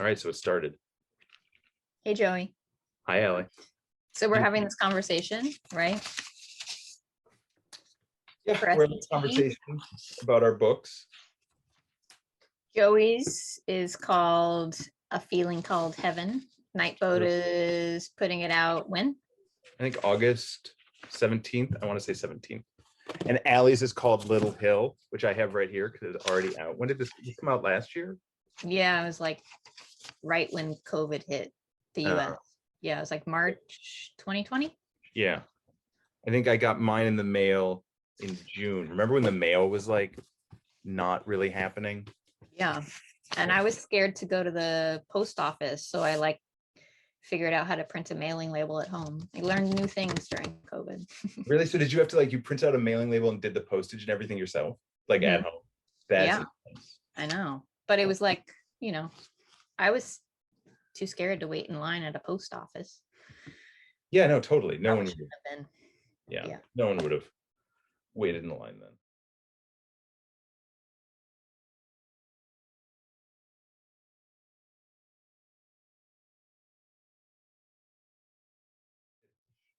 All right, so it started. Hey, Joey. Hi, Alli. So we're having this conversation, right? Yeah, For we're having a conversation about our books. Joey's is called A Feeling Called Heaven. Nightboat is putting it out when? I think August 17th. I want to say 17th. And Alli's is called Little Hill, which I have right here because it's already out. When did this come out? Last year? Yeah, it was like right when COVID hit the US. Yeah, it was like March 2020. Yeah. I think I got mine in the mail in June. Remember when the mail was like not really happening? Yeah. And I was scared to go to the post office. So I like figured out how to print a mailing label at home. I learned new things during COVID. Really? So did you have to you print out a mailing label and did the postage and everything yourself? Like at home? That's intense. I know. But it was like, I was too scared to wait in line at a post office. Yeah, no, totally. No one would have been. Yeah, no one would have waited in the line then.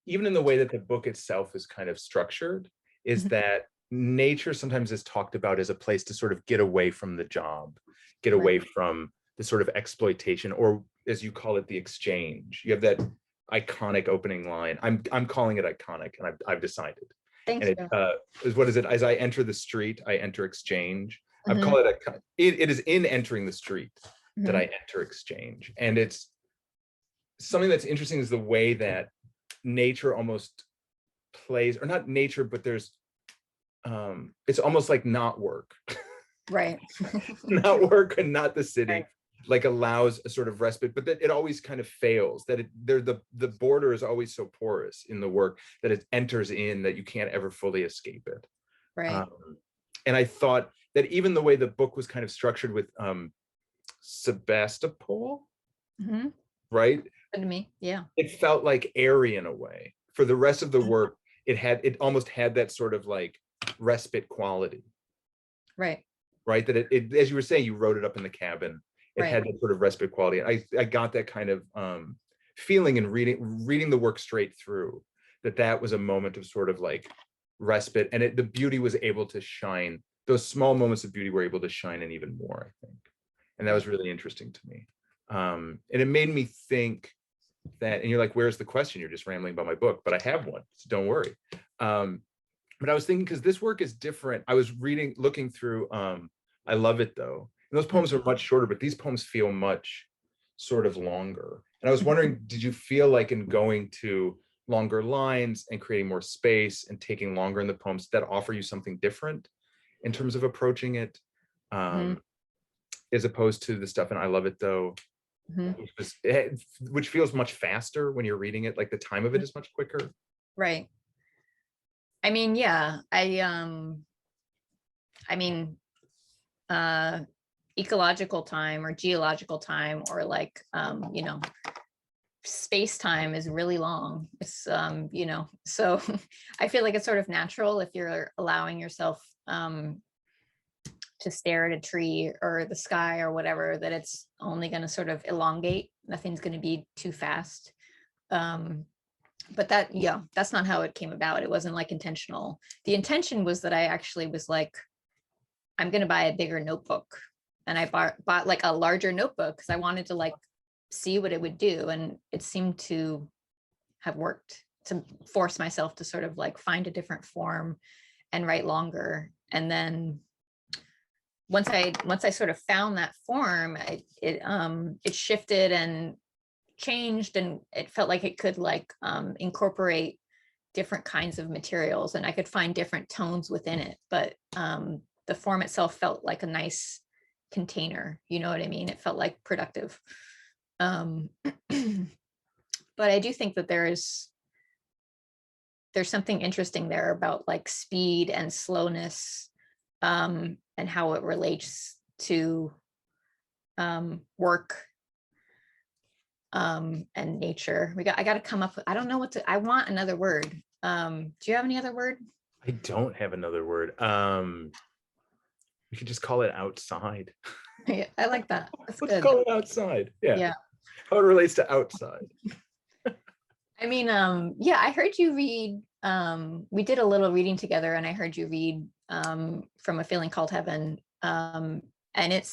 Even in the way that the book itself is kind of structured, is that nature sometimes is talked about as a place to sort of get away from the job, get away from the sort of exploitation, or as you call it, the exchange. You have that iconic opening line. I'm calling it iconic, and I've decided. Thank you. What is it? As I enter the street, I enter exchange. I've called it it is in entering the street that I enter exchange. And it's something that's interesting is the way that nature almost plays, or not nature, but there's it's almost like not work. Right. Not work and not the city. Like allows a sort of respite, but that it always kind of fails, that the border is always so porous in the work that it enters in that you can't ever fully escape it. Right. And I thought that even the way the book was kind of structured with Sebastopol, right? Good to me. Yeah. It felt like airy in a way. For the rest of the work, it almost had that sort of like respite quality. Right. Right. That it as you were saying, you wrote it up in the cabin. It had that sort of respite quality. I got that kind of feeling in reading the work straight through, that was a moment of sort of like respite, and the beauty was able to shine. Those small moments of beauty were able to shine in even more, I think. And that was really interesting to me. And it made me think that, and you're like, where's the question? You're just rambling about my book, but I have one, so don't worry. But I was thinking, because this work is different. I was looking through, I Love It Though. And those poems are much shorter, but these poems feel much sort of longer. And I was wondering, did you feel like in going to longer lines and creating more space and taking longer in the poems, that offer you something different in terms of approaching it, as opposed to the stuff in I Love It Though, which feels much faster when you're reading it, like the time of it is much quicker. Right. I mean, yeah, ecological time or geological time, or like, space time is really long. It's, so I feel like it's sort of natural if you're allowing yourself to stare at a tree or the sky or whatever, that it's only going to sort of elongate. Nothing's going to be too fast. But that's not how it came about. It wasn't like intentional. The intention was that I actually was like, I'm going to buy a bigger notebook. And I bought like a larger notebook because I wanted to like see what it would do. And it seemed to have worked, to force myself to sort of like find a different form and write longer. And then once I sort of found that form, it shifted and changed, and it felt like it could like incorporate different kinds of materials, and I could find different tones within it. But the form itself felt like a nice container. You know what I mean? It felt like productive. But I do think that there's something interesting there about like speed and slowness, and how it relates to work and nature. I got to come up with, I don't know what to, I want another word. Do you have any other word? I don't have another word. We could just call it outside. Yeah, I like that. That's Let's good. call it outside. Yeah. Yeah. How it relates to outside. I mean, yeah, I heard you read, we did a little reading together and I heard you read From a Feeling Called Heaven. And it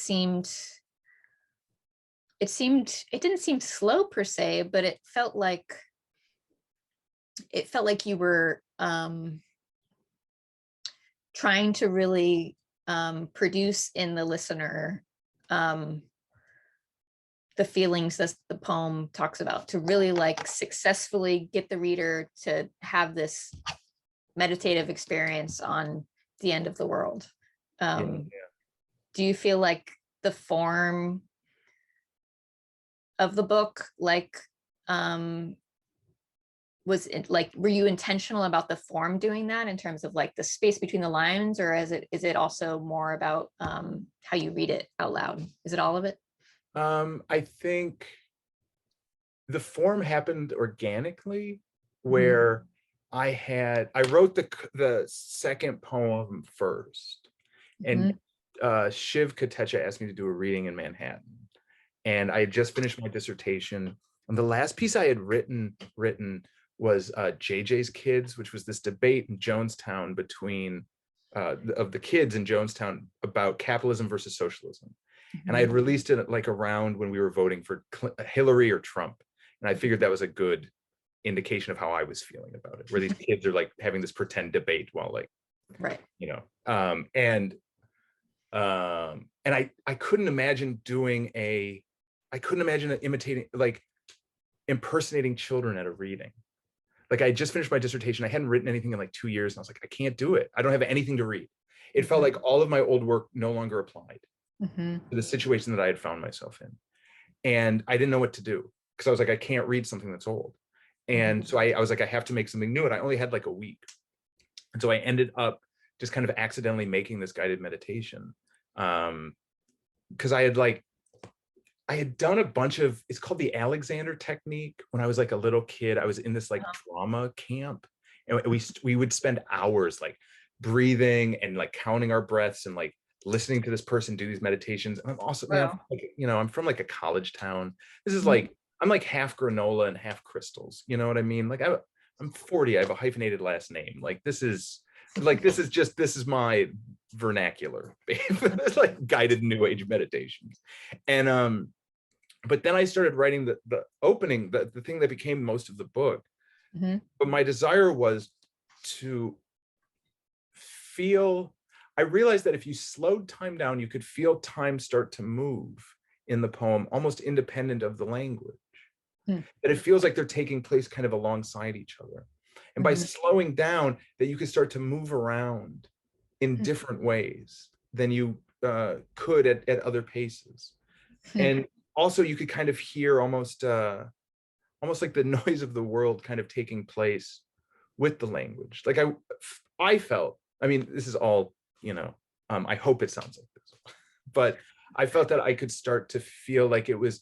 didn't seem slow per se, but it felt like you were trying to really produce in the listener the feelings that the poem talks about, to really like successfully get the reader to have this meditative experience on the end of the world. Yeah. Do you feel like the form of the book, like, was it like, were you intentional about the form doing that in terms of like the space between the lines, or is it also more about how you read it out loud? Is it all of it? I think the form happened organically, Mhm. where I wrote the second poem first, and Shiv Katecha asked me to do a reading in Manhattan, and I had just finished my dissertation, and the last piece I had written was JJ's Kids, which was this debate in Jonestown between of the kids in Jonestown about capitalism versus socialism. And I had released it like around when we were voting for Hillary or Trump. And I figured that was a good indication of how I was feeling about it, where these kids are like having this pretend debate while like, Right. you know, and I couldn't imagine imitating, like impersonating children at a reading. Like I just finished my dissertation. I hadn't written anything in like 2 years. And I was like, I can't do it. I don't have anything to read. It felt like all of my old work no longer applied to the situation that I had found myself in. And I didn't know what to do, because I was like, I can't read something that's old. And so I was like, I have to make something new. And I only had like a week. And so I ended up just kind of accidentally making this guided meditation. Because I had done a bunch of, it's called the Alexander technique. When I was like a little kid, I was in this like drama camp, and we would spend hours like breathing and like counting our breaths and like listening to this person do these meditations. And I'm also, man, I'm from like a college town. This is like, I'm like half granola and half crystals. You know what I mean? Like I'm 40. I have a hyphenated last name. Like this is my vernacular. It's like guided new age meditations. And but then I started writing the opening, the thing that became most of the book. But my desire was to feel, I realized that if you slowed time down, you could feel time start to move in the poem, almost independent of the language. That it feels like they're taking place kind of alongside each other. And by slowing down, that you could start to move around in different ways than you could at other paces. And also you could kind of hear almost like the noise of the world kind of taking place with the language. Like I felt, I mean, this is all, I hope it sounds like this, but I felt that I could start to feel like it was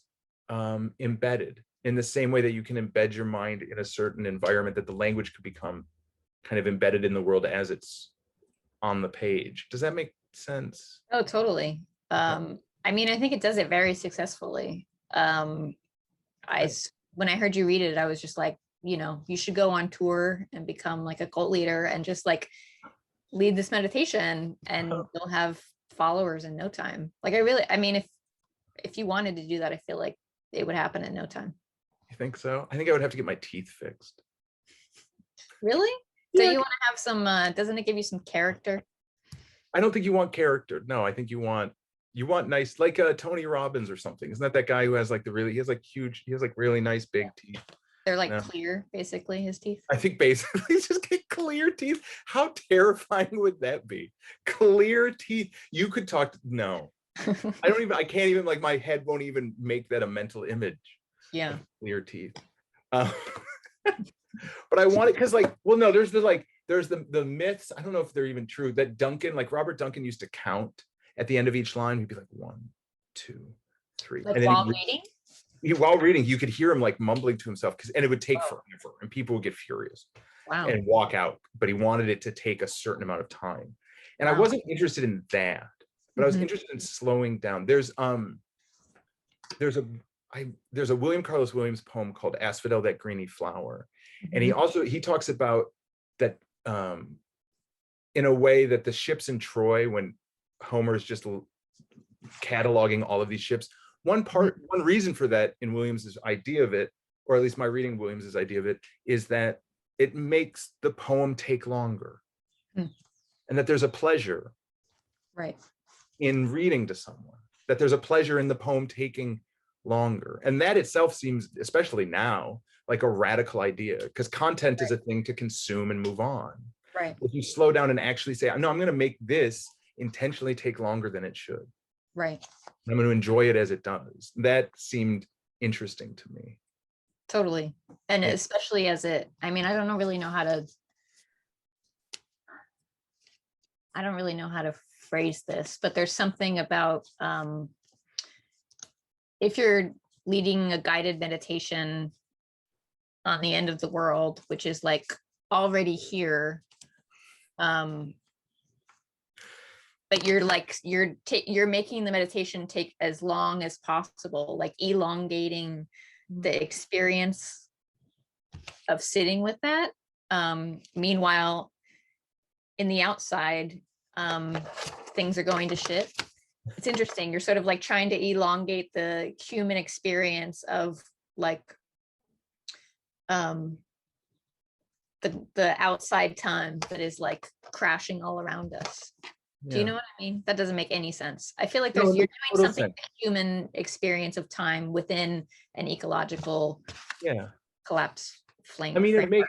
embedded in the same way that you can embed your mind in a certain environment, that the language could become kind of embedded in the world as it's on the page. Does that make sense? Oh, totally. I mean, I think it does it very successfully. When I heard you read it, I was just like, you should go on tour and become like a cult leader and just like lead this meditation, and you'll have followers in no time. Like I mean, if you wanted to do that, I feel like it would happen in no time. You think so? I think I would have to get my teeth fixed. Really? So you want to have some, doesn't it give you some character? I don't think you want character. No, I think you want nice, like Tony Robbins or something. Isn't that guy who has like he has like really nice big teeth. They're like clear, basically, his teeth. I think basically just get clear teeth. How terrifying would that be? Clear teeth. You could talk no. I can't even, like, my head won't even make that a mental image. Yeah. Clear teeth. But I want it because, like, well, no, there's the myths. I don't know if they're even true, that Robert Duncan used to count at the end of each line. He'd be like 1, 2, 3. Like and then while reading? While reading, you could hear him like mumbling to himself, and it would take forever, and people would get furious and walk out. But he wanted it to take a certain amount of time, and I wasn't interested in that. but I was interested in slowing down. There's a William Carlos Williams poem called Asphodel, That Greeny Flower. And he talks about that in a way that the ships in Troy, when Homer's just cataloging all of these ships, one reason for that in Williams's idea of it, or at least my reading Williams's idea of it, is that it makes the poem take longer. And that there's a pleasure in reading to someone, that there's a pleasure in the poem taking longer. And that itself seems, especially now, like a radical idea, because content is a thing to consume and move on. If you slow down and actually say, no, I'm going to make this intentionally take longer than it should. I'm going to enjoy it as it does. That seemed interesting to me. Totally. And especially as it, I mean, I don't really know how to phrase this, but there's something about if you're leading a guided meditation on the end of the world, which is like already here, but you're making the meditation take as long as possible, like elongating the experience of sitting with that. Meanwhile, in the outside, things are going to shit. It's interesting. You're sort of like trying to elongate the human experience of like the outside time that is like crashing all around us. Do you know what I mean? That doesn't make any sense. I feel like you're doing something with the human experience of time within an ecological collapse flame. I mean,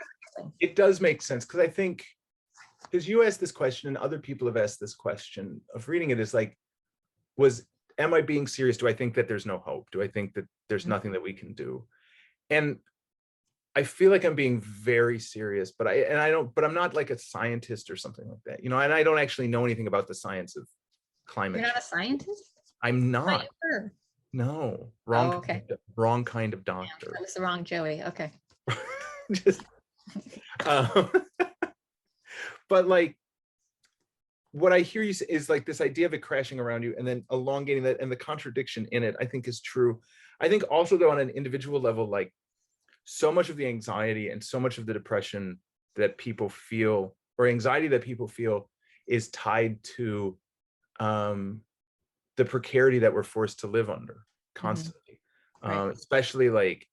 it does make sense, because I think, because you asked this question and other people have asked this question of reading it, is like, am I being serious? Do I think that there's no hope? Do I think that there's nothing that we can do? And I feel like I'm being very serious, but I'm not like a scientist or something like that, and I don't actually know anything about the science of climate. You're not a scientist? I'm not. No, wrong. Oh, okay. Wrong kind of doctor. That was the wrong Joey. Okay. Just, but like, what I hear you say is like this idea of it crashing around you and then elongating that, and the contradiction in it, I think, is true. I think also, though, on an individual level, like, so much of the anxiety and so much of the depression that people feel, or anxiety that people feel, is tied to the precarity that we're forced to live under constantly. Especially like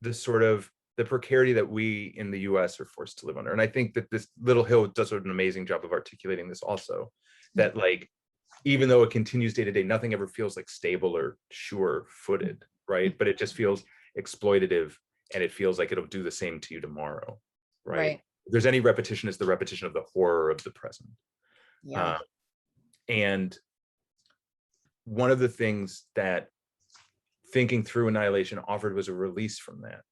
the precarity that we in the US are forced to live under. And I think that this Little Hill does an amazing job of articulating this also, that like, even though it continues day to day, nothing ever feels like stable or sure-footed, right? But it just feels exploitative, and it feels like it'll do the same to you tomorrow, right? If there's any repetition, it's the repetition of the horror of the present. And one of the things that thinking through Annihilation offered was a release from that.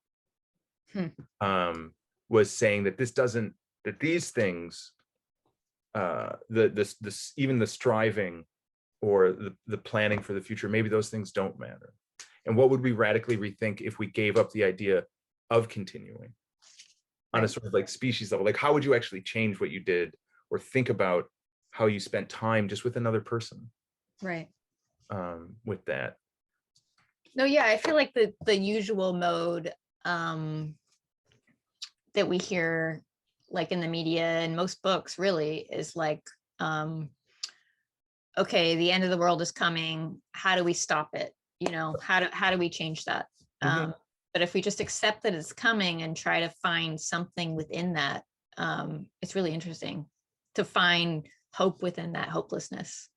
Was saying that these things, even the striving or the planning for the future, maybe those things don't matter. And what would we radically rethink if we gave up the idea of continuing on a sort of like species level? Like, how would you actually change what you did, or think about how you spent time just with another person? With that. No, yeah, I feel like the usual mode that we hear, like in the media and most books, really is like, okay, the end of the world is coming. How do we stop it? How do we change that? But if we just accept that it's coming and try to find something within that, it's really interesting to find hope within that hopelessness.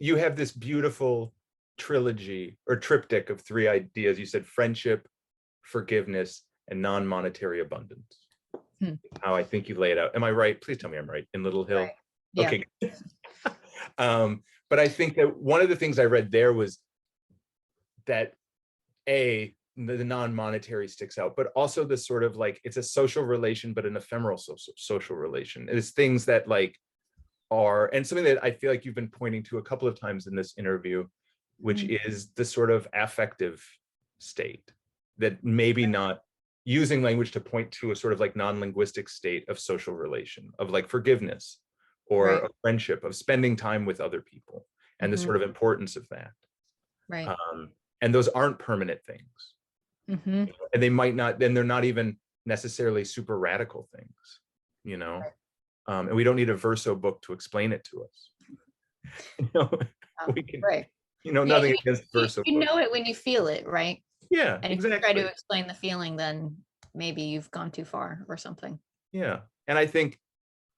You have this beautiful trilogy or triptych of 3 ideas. You said friendship, forgiveness, and non-monetary abundance. How I think you lay it out. Am I right? Please tell me I'm right. In Little Hill. Okay. But I think that one of the things I read there was that the non-monetary sticks out, but also the sort of like, it's a social relation, but an ephemeral social relation. It's things that like are, and something that I feel like you've been pointing to a couple of times in this interview, which is the sort of affective state, that maybe not using language to point to a sort of like non-linguistic state of social relation, of like forgiveness, or Right. a friendship, of spending time with other people, and the sort of importance of that. Right. And those aren't permanent things, Mm-hmm. and they might not, and they're not even necessarily super radical things, you know. And we don't need a verso book to explain it to us. You know, we can, Right. you know, Yeah, nothing against verso you books. know it when you feel it, right? Yeah, And if you try exactly. to explain the feeling, then maybe you've gone too far or something. Yeah. And I think,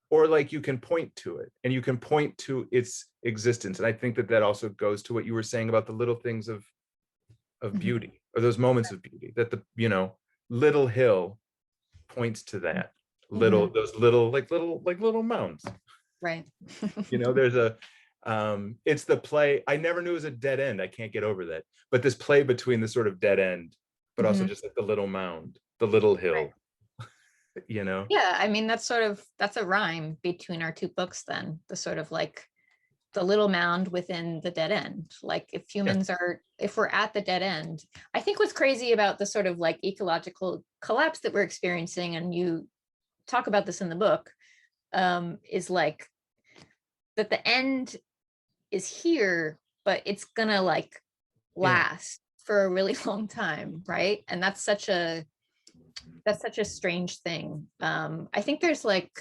or like you can point to it, and you can point to its existence. And I think that that also goes to what you were saying about the little things of beauty, or those moments of beauty, that the, you know, little hill points to that. Little, those little, like little mounds. Right. You know, there's a, it's the play. I never knew it was a dead end. I can't get over that. But this play between the sort of dead end, but also just like the little mound, the little hill, you know? Yeah, I mean, that's a rhyme between our two books then, the sort of like the little mound within the dead end. Like if we're at the dead end, I think what's crazy about the sort of like ecological collapse that we're experiencing, and you talk about this in the book, is like that the end is here, but it's gonna like last for a really long time, right? And that's such a strange thing. I think there's like,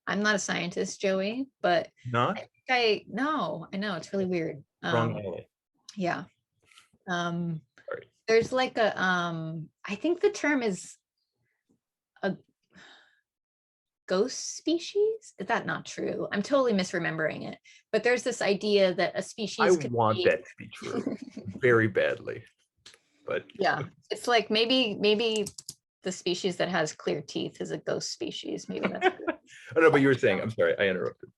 I'm not a scientist, Joey, but Not I know it's really weird. wrong alley. Yeah. Sorry. There's like a I think the term is a ghost species. Is that not true? I'm totally misremembering it. But there's this idea that a I species could want be that to be true very badly, but yeah, it's like maybe the species that has clear teeth is a ghost species. Maybe that's oh no, but you were saying, I'm sorry, I interrupted.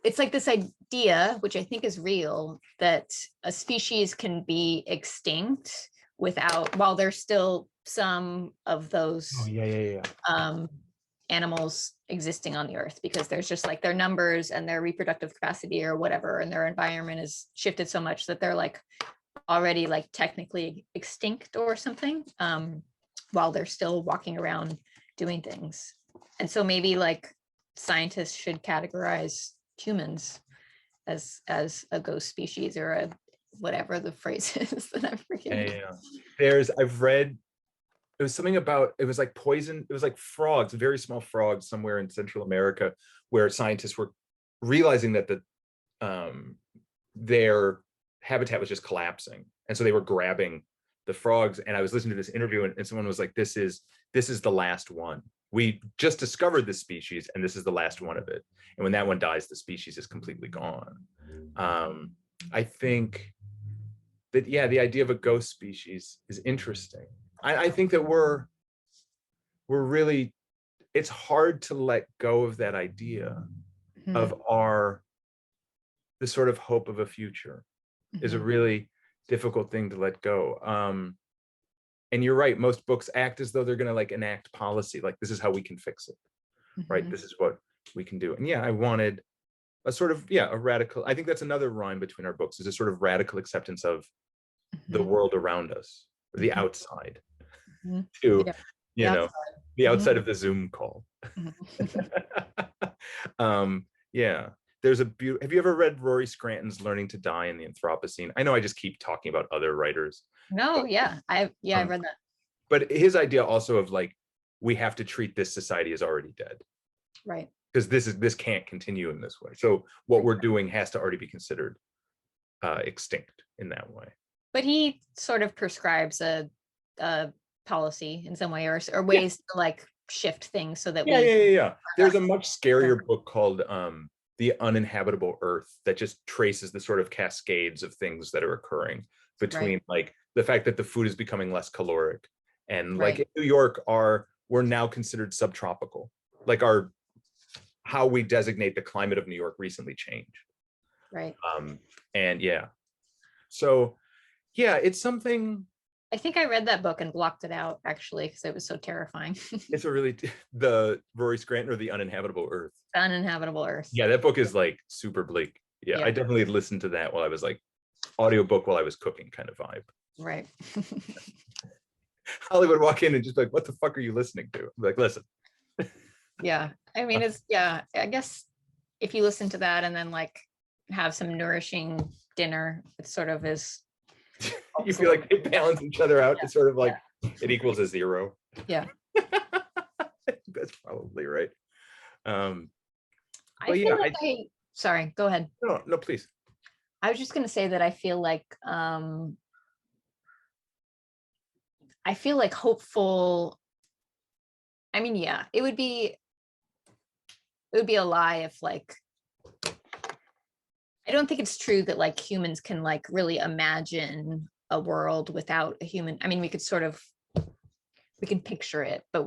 it's like this idea, which I think is real, that a species can be extinct while there's still some of those animals existing on the earth, because there's just like their numbers and their reproductive capacity or whatever, and their environment is shifted so much that they're like already like technically extinct or something, while they're still walking around doing things. And so maybe like scientists should categorize humans as a ghost species, or a whatever the phrase is that I'm forgetting. I've read, it was something about, it was like poison, it was like frogs, very small frogs somewhere in Central America, where scientists were realizing that their habitat was just collapsing, and so they were grabbing the frogs. And I was listening to this interview, and someone was like, this is the last one. We just discovered this species, and this is the last one of it. And when that one dies, the species is completely gone. I think that, yeah, the idea of a ghost species is interesting. I think that we're really, it's hard to let go of that idea of the sort of hope of a future is a really difficult thing to let go. And you're right, most books act as though they're going to like enact policy, like this is how we can fix it, right? This is what we can do. And yeah, I wanted a sort of, a radical, I think that's another rhyme between our books, is a sort of radical acceptance of the world around us, or the outside, to, you know, the outside of the Zoom call. Yeah. There's have you ever read Rory Scranton's Learning to Die in the Anthropocene? I know I just keep talking about other writers. No, yeah, I've read that. But his idea also of like, we have to treat this society as already dead. Right. Because this can't continue in this way. So what we're doing has to already be considered extinct in that way. But he sort of prescribes a policy in some way, or ways to like shift things so that There's a much scarier book called The Uninhabitable Earth that just traces the sort of cascades of things that are occurring between like the fact that the food is becoming less caloric, and like in New York we're now considered subtropical. Like how we designate the climate of New York recently changed. Right. And so it's something. I think I read that book and blocked it out actually because it was so terrifying. It's a really, the Rory Scranton or The Uninhabitable Earth? Uninhabitable Earth. Yeah, that book is like super bleak. Yeah, I definitely listened to that while I was like audiobook while I was cooking kind of vibe. Right. Holly would walk in and just be like, what the fuck are you listening to? I'm like, listen. Yeah. I mean, I guess if you listen to that and then like have some nourishing dinner, it sort of is. You feel like they balance each other out. It's sort of like it equals a zero. Yeah. That's probably right. I feel like sorry, go ahead. No, please. I was just going to say that I feel like hopeful. I mean, yeah, it would be a lie if like, I don't think it's true that like humans can like really imagine a world without a human. I mean, we can picture it, but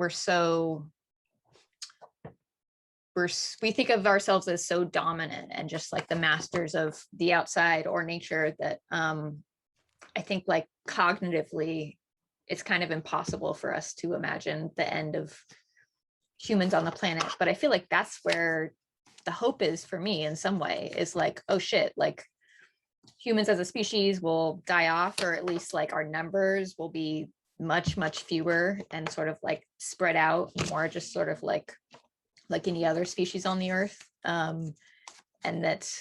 we think of ourselves as so dominant and just like the masters of the outside or nature that I think like cognitively it's kind of impossible for us to imagine the end of humans on the planet. But I feel like that's where the hope is for me in some way, is like, oh shit, like humans as a species will die off, or at least like our numbers will be much, much fewer and sort of like spread out more, just sort of like any other species on the earth. And that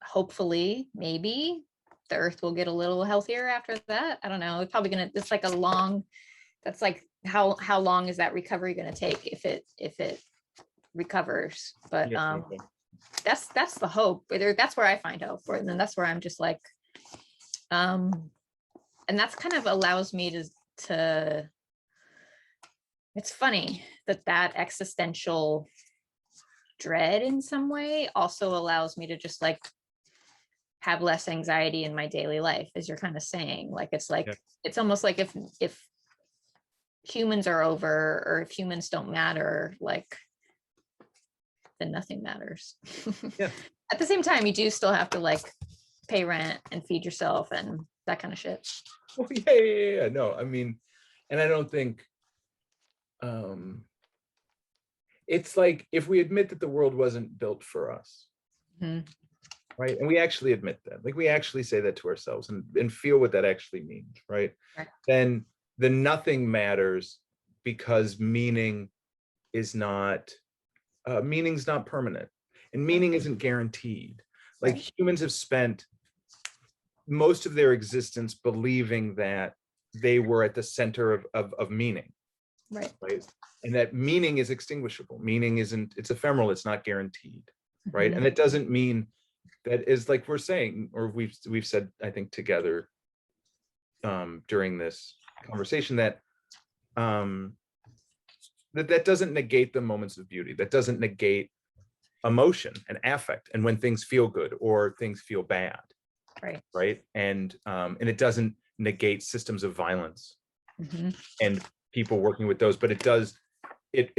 hopefully maybe the earth will get a little healthier after that. I don't know. It's like that's like how long is that recovery going to take if it recovers? But that's the hope. That's where I find hope for it. And then that's where I'm just like, and that's kind of allows me to it's funny that existential dread in some way also allows me to just like have less anxiety in my daily life, as you're kind of saying. Like it's like it's almost like if humans are over, or if humans don't matter, like then nothing matters. Yeah. At the same time, you do still have to like pay rent and feed yourself and that kind of shit. Well, yeah. No, I mean, and I don't think it's like if we admit that the world wasn't built for us, right? And we actually admit that, like we actually say that to ourselves and feel what that actually means, right? Then nothing matters, because meaning's not permanent, and meaning isn't guaranteed. Like humans have spent most of their existence believing that they were at the center of meaning. Right. And that meaning is extinguishable. Meaning it's ephemeral, it's not guaranteed. Right. And it doesn't mean that, is like we're saying, or we've said, I think together during this conversation, that that doesn't negate the moments of beauty, that doesn't negate emotion and affect, and when things feel good or things feel bad. Right. And it doesn't negate systems of violence and people working with those, but it does, it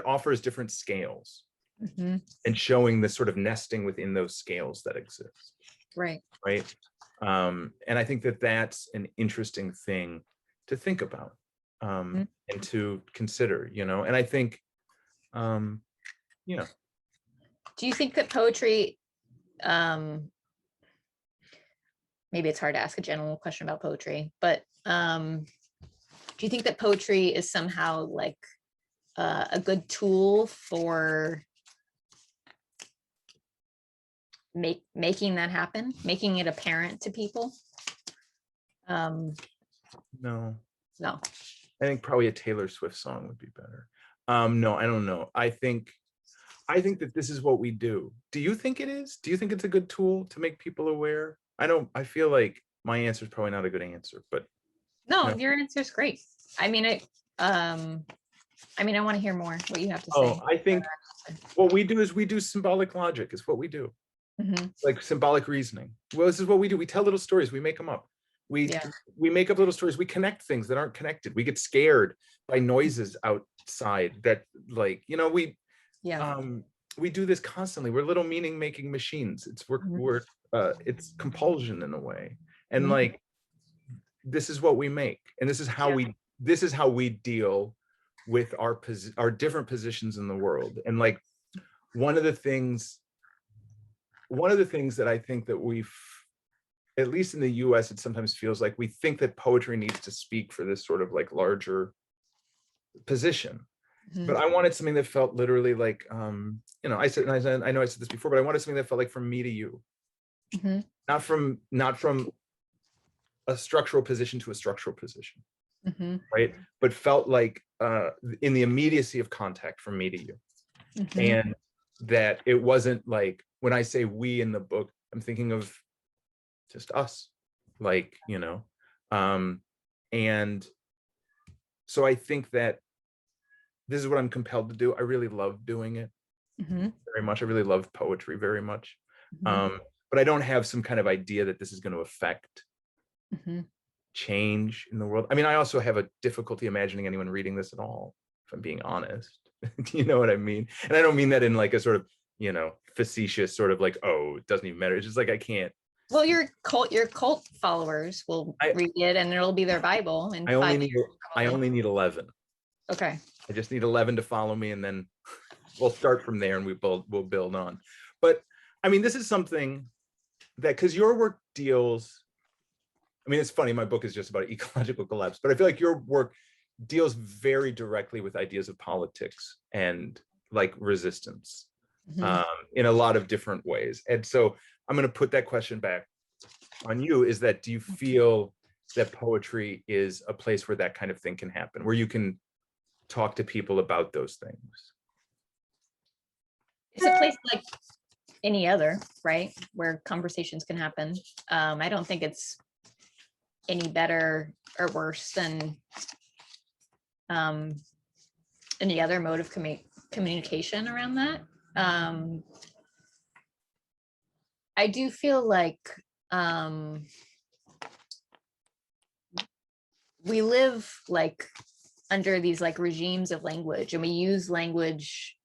offers different scales and showing the sort of nesting within those scales that exist. Right. And I think that that's an interesting thing to think about and to consider, and I think, Do you think that poetry, maybe it's hard to ask a general question about poetry, but do you think that poetry is somehow like a good tool for making that happen, making it apparent to people? No. I think probably a Taylor Swift song would be better. No, I don't know. I think that this is what we do. Do you think it is? Do you think it's a good tool to make people aware? I feel like my answer is probably not a good answer, but no, your answer is great. I mean, I want to hear more what you have to say. I think what we do is we do symbolic logic is what we do. Like symbolic reasoning. Well, this is what we do. We tell little stories. We make them up. We make up little stories. We connect things that aren't connected. We get scared by noises outside that, like, we do this constantly. We're little meaning making machines. It's compulsion in a way. And like, this is what we make. And this is how we deal with our different positions in the world. And like, one of the things that I think that at least in the US, it sometimes feels like we think that poetry needs to speak for this sort of like larger position. but I wanted something that felt literally like, you know, I know I said this before, but I wanted something that felt like from me to you, not from a structural position to a structural position, right? But felt like in the immediacy of contact from me to you. And that it wasn't like, when I say we in the book, I'm thinking of just us, like, you know. And so I think that this is what I'm compelled to do. I really love doing it very much. I really love poetry very much. But I don't have some kind of idea that this is going to affect change in the world. I mean, I also have a difficulty imagining anyone reading this at all, if I'm being honest. Do you know what I mean? And I don't mean that in like a sort of, you know, facetious sort of like, oh, it doesn't even matter. It's just like, I can't. Well, your cult followers will read it, and it'll be their Bible. And I only need 11. Okay. I just need 11 to follow me, and then we'll start from there, and we'll build on. But I mean, this is something that, because your work deals, I mean, it's funny, my book is just about ecological collapse, but I feel like your work deals very directly with ideas of politics and like resistance in a lot of different ways. And so I'm going to put that question back on you, is that, do you feel that poetry is a place where that kind of thing can happen, where you can talk to people about those things? It's a place like any other, right, where conversations can happen. I don't think it's any better or worse than any other mode of communication around that. I do feel like we live like under these like regimes of language, and we use language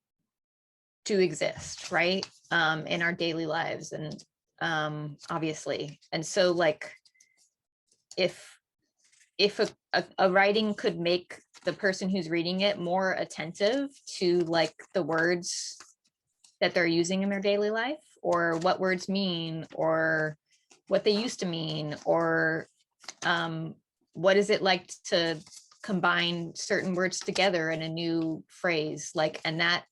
to exist, right, in our daily lives, and obviously. And so like, if a writing could make the person who's reading it more attentive to like the words that they're using in their daily life, or what words mean, or what they used to mean, or what is it like to combine certain words together in a new phrase, like, and that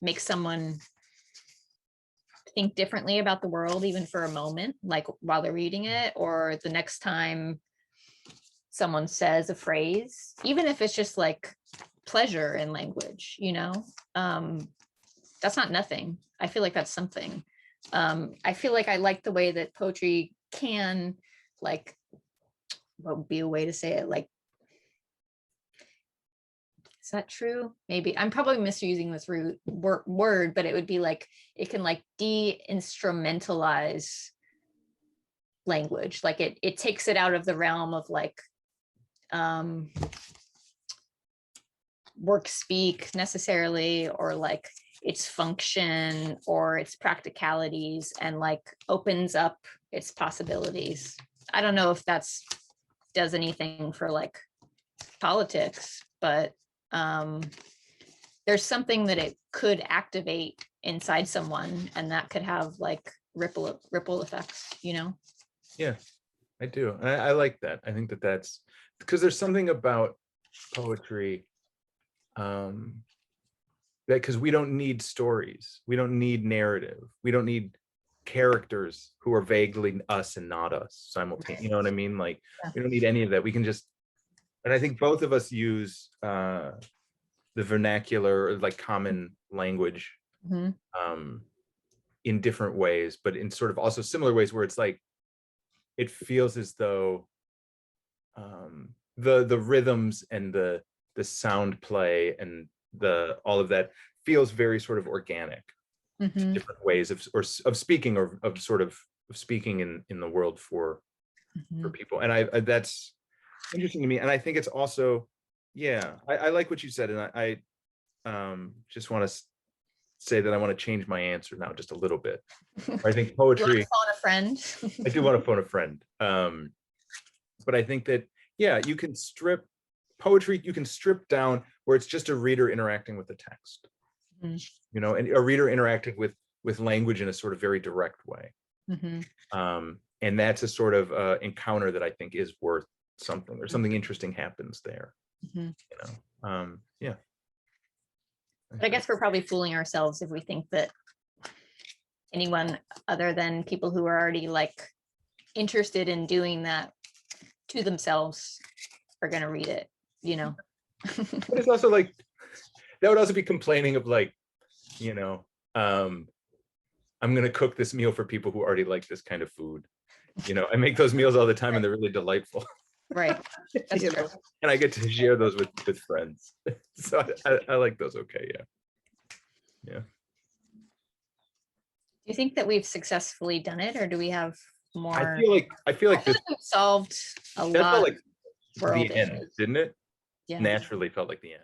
makes someone think differently about the world, even for a moment, like while they're reading it, or the next time someone says a phrase, even if it's just like pleasure in language, you know, that's not nothing. I feel like that's something. I feel like I like the way that poetry can, like, what would be a way to say it? Like, is that true? Maybe I'm probably misusing this word, but it would be like, it can like de-instrumentalize language. Like it takes it out of the realm of like work speak necessarily, or like its function or its practicalities, and like opens up its possibilities. I don't know if that's does anything for like politics, but there's something that it could activate inside someone, and that could have like ripple effects, you know? Yeah, I do. I like that. I think that that's because there's something about poetry that, because we don't need stories, we don't need narrative, we don't need characters who are vaguely us and not us simultaneously. You know what I mean? Like, we don't need any of that. We can just, and I think both of us use the vernacular, or like common language in different ways, but in sort of also similar ways, where it's like, it feels as though the rhythms and the sound play and all of that feels very sort of organic to different ways of speaking, or of sort of speaking in the world for people. And I that's interesting to me. And I think it's also, yeah, I like what you said. And I just want to say that I want to change my answer now just a little bit. I think poetry. You want to phone a friend? I do want to phone a friend. But I think that, yeah, you can strip poetry, you can strip down where it's just a reader interacting with the text, you know, and a reader interacting with language in a sort of very direct way. And that's a sort of encounter that I think is worth something, or something interesting happens there. Mhm. You know, yeah. But I guess we're probably fooling ourselves if we think that anyone other than people who are already like interested in doing that to themselves are going to read it, you know. But it's also like, that would also be complaining of like, you know, I'm going to cook this meal for people who already like this kind of food. You know, I make those meals all the time and they're really delightful. Right. That's You true. know? And I get to share those with friends. So I like those. Okay. Yeah. Yeah. Do you think that we've successfully done it, or do we have more? I feel like this, we've solved a that lot felt of like world the end, issues. didn't it? Yeah. Naturally felt like the end.